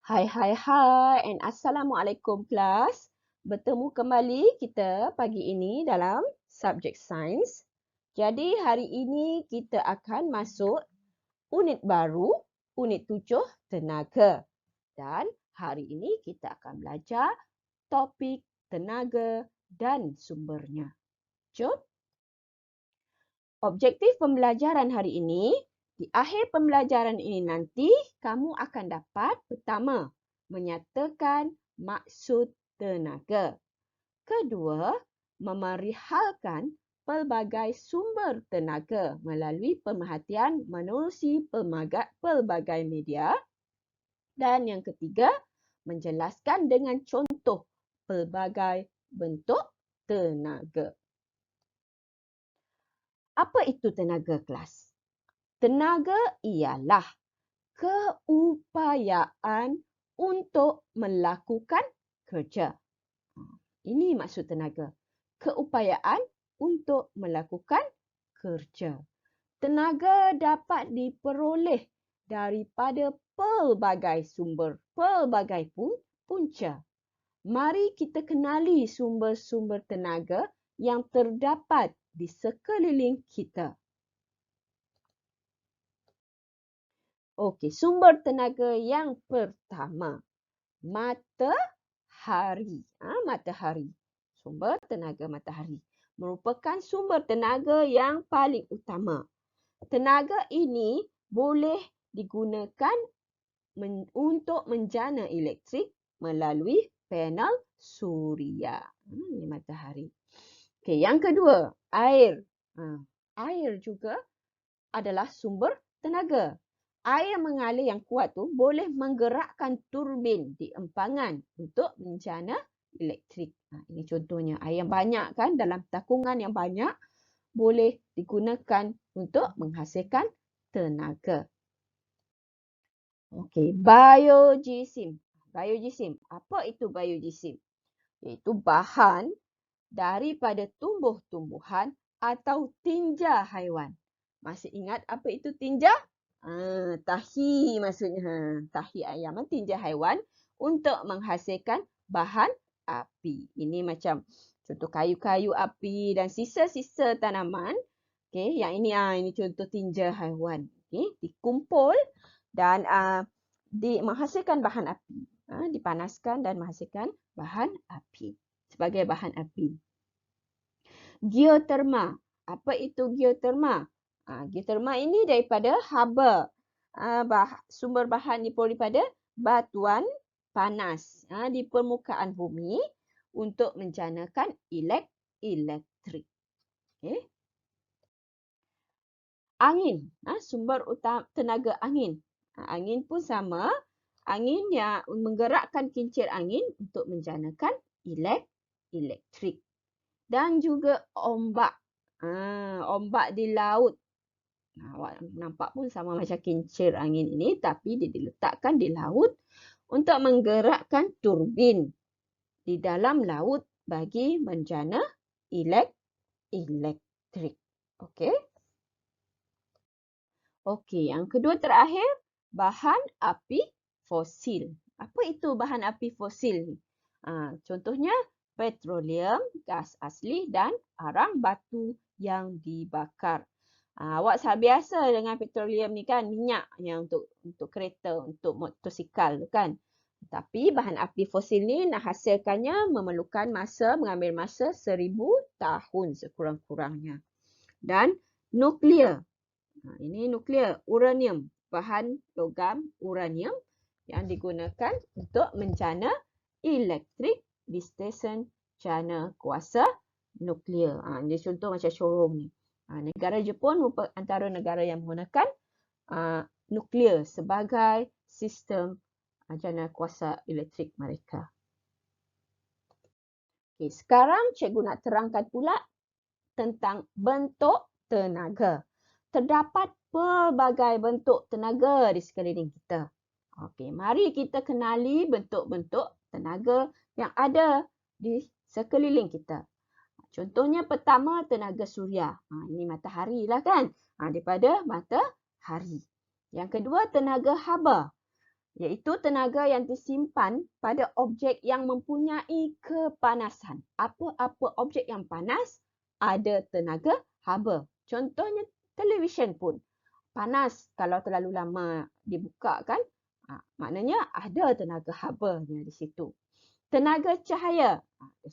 Hai and Assalamualaikum kelas. Bertemu kembali kita pagi ini dalam subjek sains. Jadi hari ini kita akan masuk unit baru, unit 7 tenaga. Dan hari ini kita akan belajar topik tenaga dan sumbernya. Jom. Objektif pembelajaran hari ini, di akhir pembelajaran ini nanti kamu akan dapat pertama, menyatakan maksud tenaga. Kedua, memerihalkan pelbagai sumber tenaga melalui pemerhatian menerusi pelbagai media. Dan yang ketiga, menjelaskan dengan contoh pelbagai bentuk tenaga. Apa itu tenaga kelas? Tenaga ialah keupayaan untuk melakukan kerja. Ini maksud tenaga. Keupayaan untuk melakukan kerja. Tenaga dapat diperoleh daripada pelbagai sumber, pelbagai punca. Mari kita kenali sumber-sumber tenaga yang terdapat di sekeliling kita. Okey, sumber tenaga yang pertama, matahari. Matahari. Sumber tenaga matahari merupakan sumber tenaga yang paling utama. Tenaga ini boleh digunakan untuk menjana elektrik melalui panel suria. Ini matahari. Okey, yang kedua, air. Air juga adalah sumber tenaga. Air mengalir yang kuat tu boleh menggerakkan turbin di empangan untuk menjana elektrik. Ini contohnya. Air yang banyak kan, dalam takungan yang banyak boleh digunakan untuk menghasilkan tenaga. Okey, biojisim. Biojisim. Apa itu biojisim? Iaitu bahan daripada tumbuh-tumbuhan atau tinja haiwan. Masih ingat apa itu tinja? Tahi maksudnya. Tahi ayam, tinja haiwan untuk menghasilkan bahan api. Ini macam contoh kayu-kayu api dan sisa-sisa tanaman. Okey, yang ini contoh tinja haiwan. Okey, dikumpul dan menghasilkan bahan api. Dipanaskan dan menghasilkan bahan api sebagai bahan api. Geoterma. Apa itu geoterma? Geoterma ini daripada haba. Sumber bahan diperoleh pada batuan panas di permukaan bumi untuk menjanakan elektrik. Okay. Angin. Sumber utama tenaga angin. Angin pun sama. Angin yang menggerakkan kincir angin untuk menjanakan elektrik. Dan juga ombak. Ombak di laut. Awak nampak pun sama macam kincir angin ini, tapi dia diletakkan di laut untuk menggerakkan turbin di dalam laut bagi menjana elektrik. Okey. Okey, yang kedua terakhir, bahan api fosil. Apa itu bahan api fosil ni? Contohnya petroleum, gas asli dan arang batu yang dibakar. Awak biasa dengan petroleum ni kan, minyak yang untuk kereta, untuk motosikal kan. Tapi bahan api fosil ni nak hasilkannya mengambil masa 1000 tahun sekurang-kurangnya. Dan nuklear. Ini nuklear, uranium, bahan logam uranium yang digunakan untuk menjana elektrik di stesen jana kuasa nuklear. Ini contoh macam showroom ni. Negara Jepun merupakan antara negara yang menggunakan nuklear sebagai sistem jana kuasa elektrik mereka. Okay, sekarang cikgu nak terangkan pula tentang bentuk tenaga. Terdapat pelbagai bentuk tenaga di sekeliling kita. Okey, mari kita kenali bentuk-bentuk tenaga yang ada di sekeliling kita. Contohnya pertama tenaga suria. Ini matahari lah kan. Daripada matahari. Yang kedua tenaga haba. iaitu tenaga yang disimpan pada objek yang mempunyai kepanasan. Apa-apa objek yang panas ada tenaga haba. Contohnya televisyen pun panas kalau terlalu lama dibuka kan. Maknanya ada tenaga habanya di situ. Tenaga cahaya,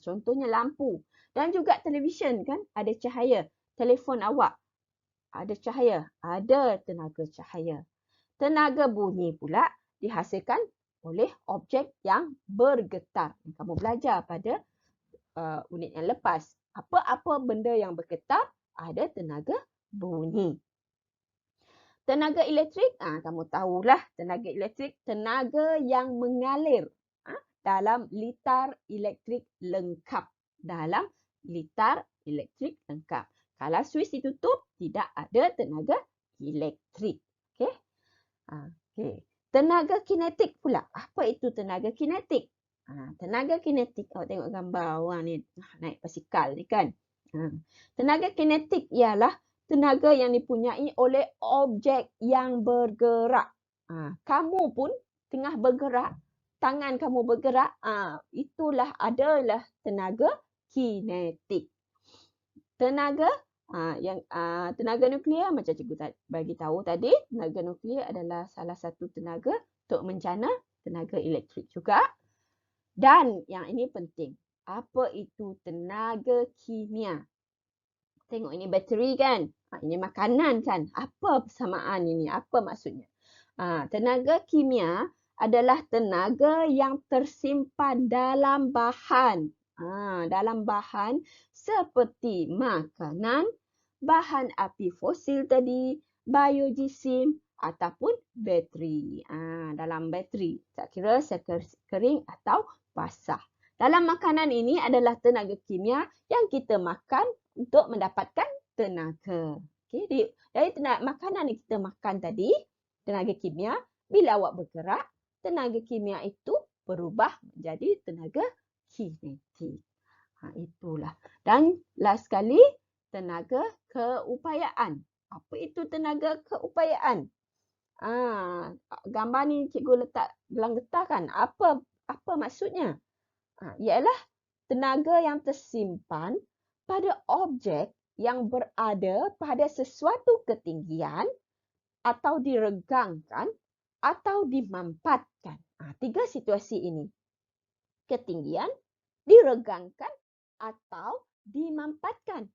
contohnya lampu dan juga televisyen kan ada cahaya. Telefon awak ada cahaya, ada tenaga cahaya. Tenaga bunyi pula dihasilkan oleh objek yang bergetar. Kamu belajar pada unit yang lepas. Apa-apa benda yang bergetar ada tenaga bunyi. Tenaga elektrik, kamu tahulah tenaga elektrik, tenaga yang mengalir dalam litar elektrik lengkap. Dalam litar elektrik lengkap. Kalau suis ditutup, tidak ada tenaga elektrik. Okey? Okay. Tenaga kinetik pula. Apa itu tenaga kinetik? Tenaga kinetik, awak tengok gambar orang ni naik basikal ni kan. Tenaga kinetik ialah tenaga yang dipunyai oleh objek yang bergerak. Kamu pun tengah bergerak, tangan kamu bergerak, itulah adalah tenaga kinetik. Tenaga tenaga nuklear macam cikgu bagi tahu tadi, tenaga nuklear adalah salah satu tenaga untuk menjana tenaga elektrik juga. Dan yang ini penting, apa itu tenaga kimia? Tengok ini bateri kan? Ini makanan kan? Apa persamaan ini? Apa maksudnya? Tenaga kimia adalah tenaga yang tersimpan dalam bahan. Dalam bahan seperti makanan, bahan api fosil tadi, biojisim ataupun bateri. Dalam bateri, tak kira kering atau basah. Dalam makanan ini adalah tenaga kimia yang kita makan untuk mendapatkan tenaga. Okay? Dari makanan yang kita makan tadi, tenaga kimia, bila awak bergerak, tenaga kimia itu berubah menjadi tenaga kinetik. Itulah. Dan last sekali, tenaga keupayaan. Apa itu tenaga keupayaan? Gambar ni cikgu letak gelang getah kan? Apa maksudnya? Ialah tenaga yang tersimpan pada objek yang berada pada sesuatu ketinggian atau diregangkan atau dimampatkan. 3 situasi ini. Ketinggian, diregangkan atau dimampatkan.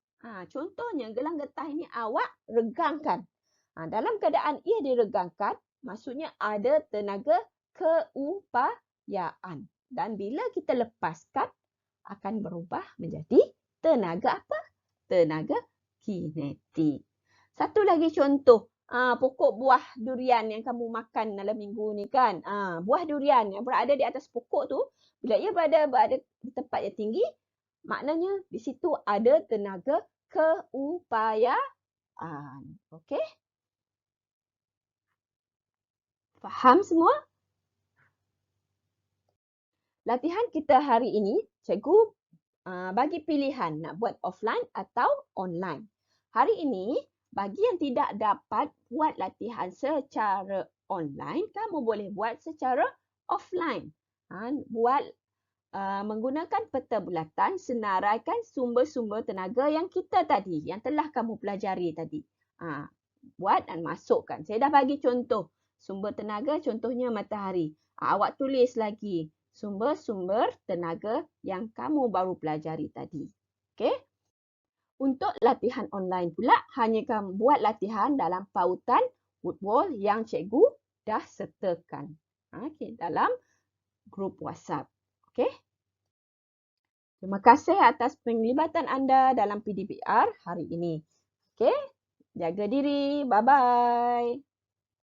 Contohnya gelang getah ini awak regangkan. Dalam keadaan ia diregangkan, maksudnya ada tenaga keupayaan. Dan bila kita lepaskan, akan berubah menjadi tenaga apa? Tenaga kinetik. Satu lagi contoh, pokok buah durian yang kamu makan dalam minggu ni kan. Buah durian yang berada di atas pokok tu, bila ia berada di tempat yang tinggi, maknanya di situ ada tenaga keupayaan. Okey? Faham semua? Latihan kita hari ini, cikgu bagi pilihan nak buat offline atau online. Hari ini, bagi yang tidak dapat buat latihan secara online, kamu boleh buat secara offline. Buat menggunakan peta bulatan, senaraikan sumber-sumber tenaga yang kita tadi, yang telah kamu pelajari tadi. Buat dan masukkan. Saya dah bagi contoh sumber tenaga, contohnya matahari. Awak tulis lagi sumber-sumber tenaga yang kamu baru pelajari tadi. Okey? Untuk latihan online pula, hanya kamu buat latihan dalam pautan Woodwall yang cikgu dah sertakan. Okey, dalam grup WhatsApp. Okey? Terima kasih atas penglibatan anda dalam PDBR hari ini. Okey? Jaga diri. Bye-bye.